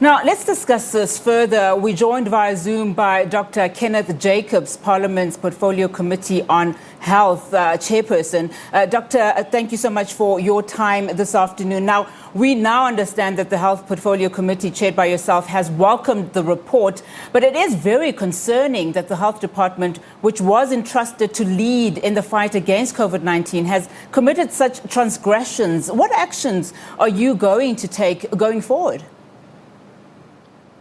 Now, let's discuss this further. We're joined via Zoom by Dr. Kenneth Jacobs, Parliament's Portfolio Committee on Health chairperson. Doctor, thank you so much for your time this afternoon. Now, we now understand that the Health Portfolio Committee, chaired by yourself, has welcomed the report, but it is very concerning that the Health Department, which was entrusted to lead in the fight against COVID-19, has committed such transgressions. What actions are you going to take going forward?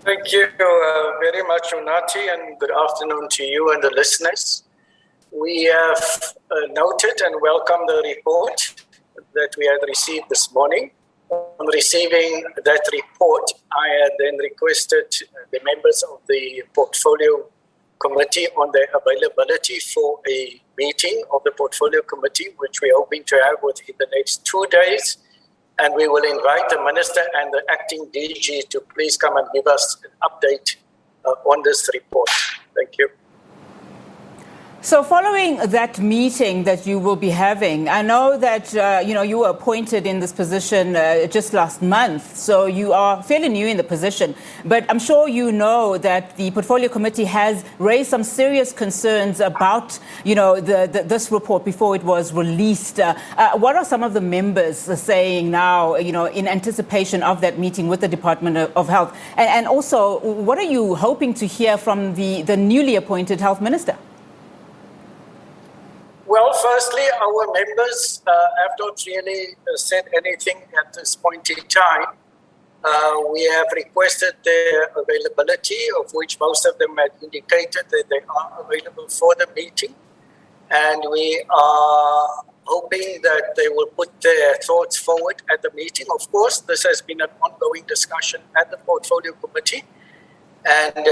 Thank you very much, Unati, and good afternoon to you and the listeners. We have noted and welcomed the report that we had received this morning. On receiving that report, I had then requested the members of the Portfolio Committee on their availability for a meeting of the Portfolio Committee, which we're hoping to have within the next 2 days. And we will invite the Minister and the Acting DG to please come and give us an update on this report. Thank you. So following that meeting that you will be having, I know that you were appointed in this position just last month, so you are fairly new in the position. But I'm sure you know that the Portfolio Committee has raised some serious concerns about this report before it was released. What are some of the members saying now, in anticipation of that meeting with the Department of Health? And also, what are you hoping to hear from the newly appointed Health Minister? Well, firstly, our members have not really said anything at this point in time. We have requested their availability, of which most of them had indicated that they are available for the meeting. And we are hoping that they will put their thoughts forward at the meeting. Of course, this has been an ongoing discussion at the Portfolio Committee. And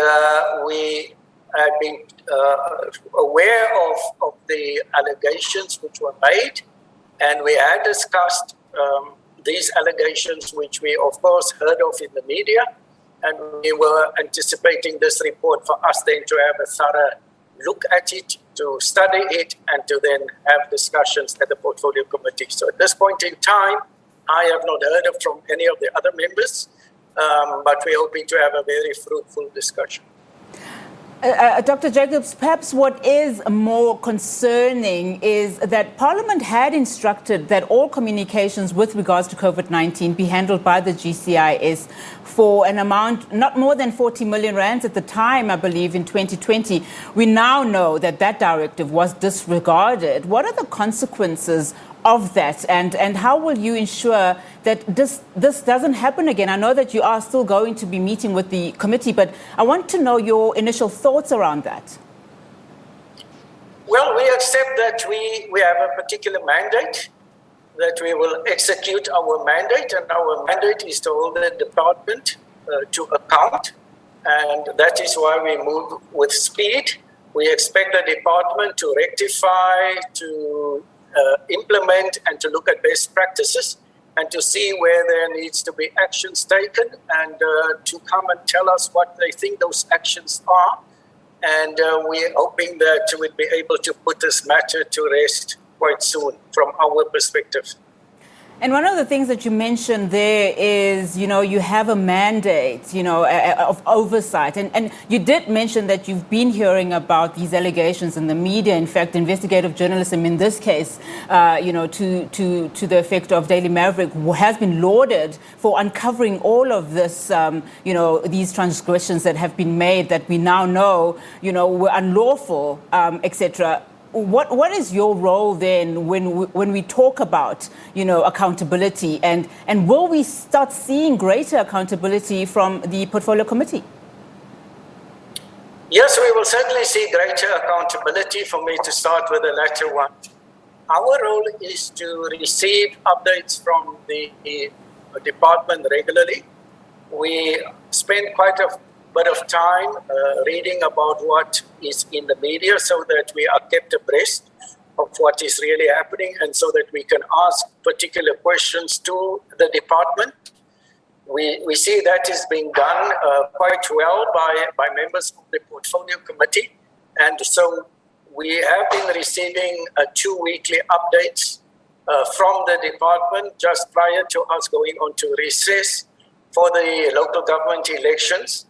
we have been aware of the allegations which were made, and we had discussed these allegations, which we of course heard of in the media, and we were anticipating this report for us then to have a thorough look at it, to study it, and to then have discussions at the Portfolio Committee. So at this point in time, I have not heard from any of the other members, but we're hoping to have a very fruitful discussion. Dr. Jacobs, perhaps what is more concerning is that Parliament had instructed that all communications with regards to COVID-19 be handled by the GCIS for an amount not more than 40 million rands at the time, I believe, in 2020. We now know that that directive was disregarded. What are the consequences of that, and how will you ensure that this doesn't happen again? I know that you are still going to be meeting with the committee, but I want to know your initial thoughts around that. Well, we accept that we have a particular mandate, that we will execute our mandate, and our mandate is to hold the department to account, and that is why we move with speed. We expect the department to rectify, to implement, and to look at best practices, and to see where there needs to be actions taken, and to come and tell us what they think those actions are. And we're hoping that we'll be able to put this matter to rest quite soon from our perspective. And one of the things that you mentioned there is, you have a mandate, of oversight. And you did mention that you've been hearing about these allegations in the media. In fact, investigative journalism in this case, to the effect of Daily Maverick, has been lauded for uncovering all of this, these transgressions that have been made that we now know, were unlawful, etc. What is your role then when we talk about accountability, and will we start seeing greater accountability from the Portfolio Committee? Yes, we will certainly see greater accountability. For me to start with the latter one, our role is to receive updates from the department regularly. We spend quite a bit of time reading about what is in the media, so that we are kept abreast of what is really happening, and so that we can ask particular questions to the department. We see that is being done quite well by members of the Portfolio Committee, and so we have been receiving 2 weekly updates from the department just prior to us going on to recess for the local government elections.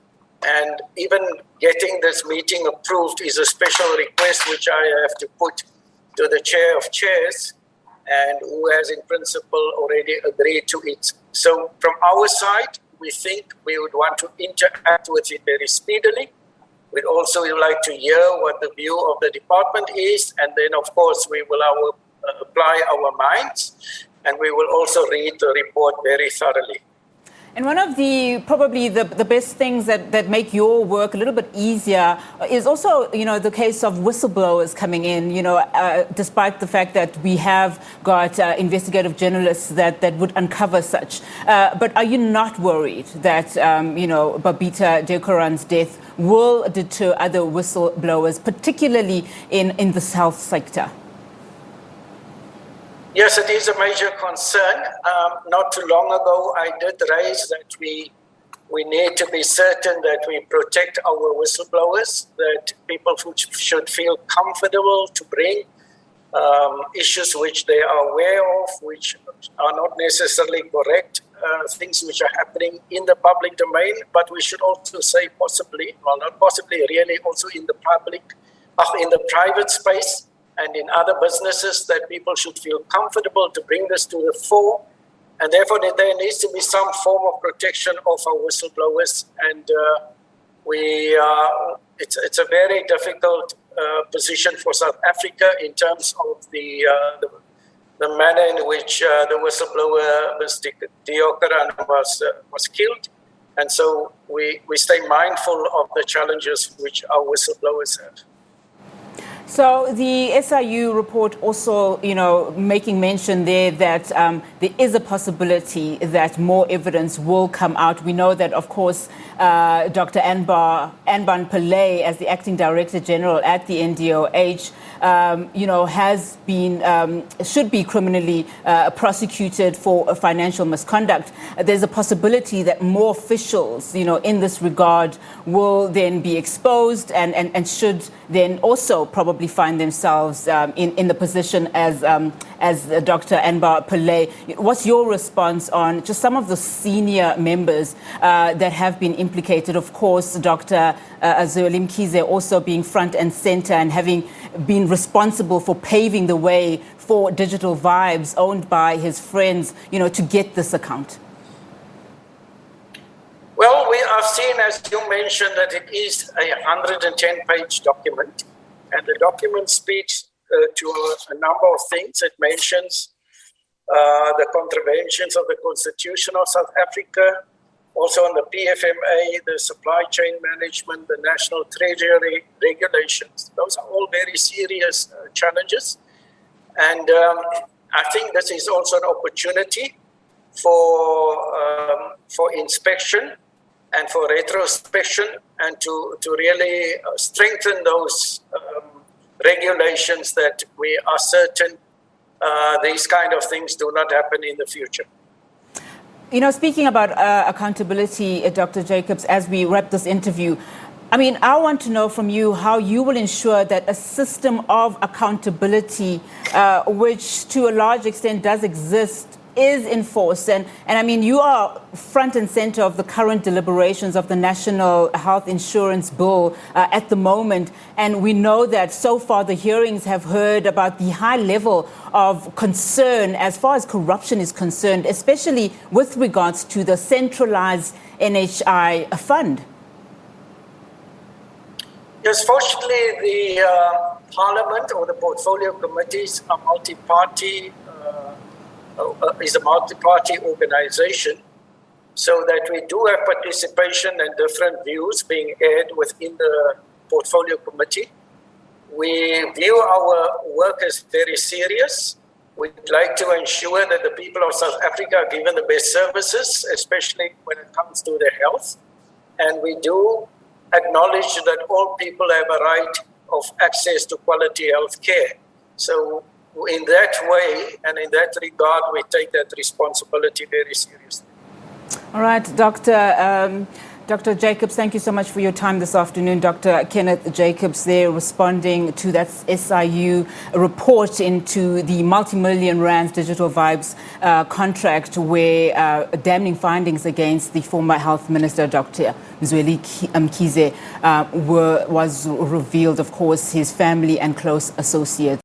And even getting this meeting approved is a special request which I have to put to the chair of chairs, and who has in principle already agreed to it. So from our side, we think we would want to interact with it very speedily. We'd also like to hear what the view of the department is, and then of course we will apply our minds, and we will also read the report very thoroughly. And one of probably the best things that make your work a little bit easier is also, the case of whistleblowers coming in, despite the fact that we have got investigative journalists that would uncover such. But are you not worried that, Babita Deokaran's death will deter other whistleblowers, particularly in the health sector? Yes, it is a major concern. Not too long ago, I did raise that we need to be certain that we protect our whistleblowers, that people should feel comfortable to bring issues which they are aware of, which are not necessarily correct, things which are happening in the public domain, but we should also say possibly, well, not possibly, really also in the in the private space, and in other businesses, that people should feel comfortable to bring this to the fore. And therefore, there needs to be some form of protection of our whistleblowers. And it's a very difficult position for South Africa in terms of the manner in which the whistleblower, Mr. Deokaran, was killed. And so we stay mindful of the challenges which our whistleblowers have. So the SIU report also, making mention there that there is a possibility that more evidence will come out. We know that, of course, Dr. Anban Pillay, as the acting director general at the NDOH, has been, should be criminally prosecuted for financial misconduct. There's a possibility that more officials, in this regard will then be exposed and should then also probably find themselves in the position as Dr. Anban Pillay. What's your response on just some of the senior members that have been implicated? Of course, Dr. Zweli Mkhize also being front and center and having been responsible for paving the way for Digital Vibes, owned by his friends, to get this account. Well, we have seen, as you mentioned, that it is a 110-page document. And the document speaks to a number of things. It mentions the contraventions of the Constitution of South Africa, also on the PFMA, the supply chain management, the national treasury regulations. Those are all very serious challenges. And I think this is also an opportunity for inspection and for retrospection, and to really strengthen those regulations that we are certain these kind of things do not happen in the future. Speaking about accountability, Dr. Jacobs, as we wrap this interview, I want to know from you how you will ensure that a system of accountability, which to a large extent does exist, is enforced. And you are front and center of the current deliberations of the National Health Insurance Bill at the moment. And we know that so far the hearings have heard about the high level of concern as far as corruption is concerned, especially with regards to the centralized NHI fund. Yes, fortunately, the Parliament or the portfolio committees are is a multi-party organization, so that we do have participation and different views being aired within the portfolio committee. We view our work as very serious. We'd like to ensure that the people of South Africa are given the best services, especially when it comes to their health. And we do acknowledge that all people have a right of access to quality health care. So in that way and in that regard, we take that responsibility very seriously. All right, Dr. Jacobs, thank you so much for your time this afternoon. Dr. Kenneth Jacobs there responding to that SIU report into the multi-million rand Digital Vibes contract where damning findings against the former health minister, Dr. Mzweli Mkhize, was revealed. Of course, his family and close associates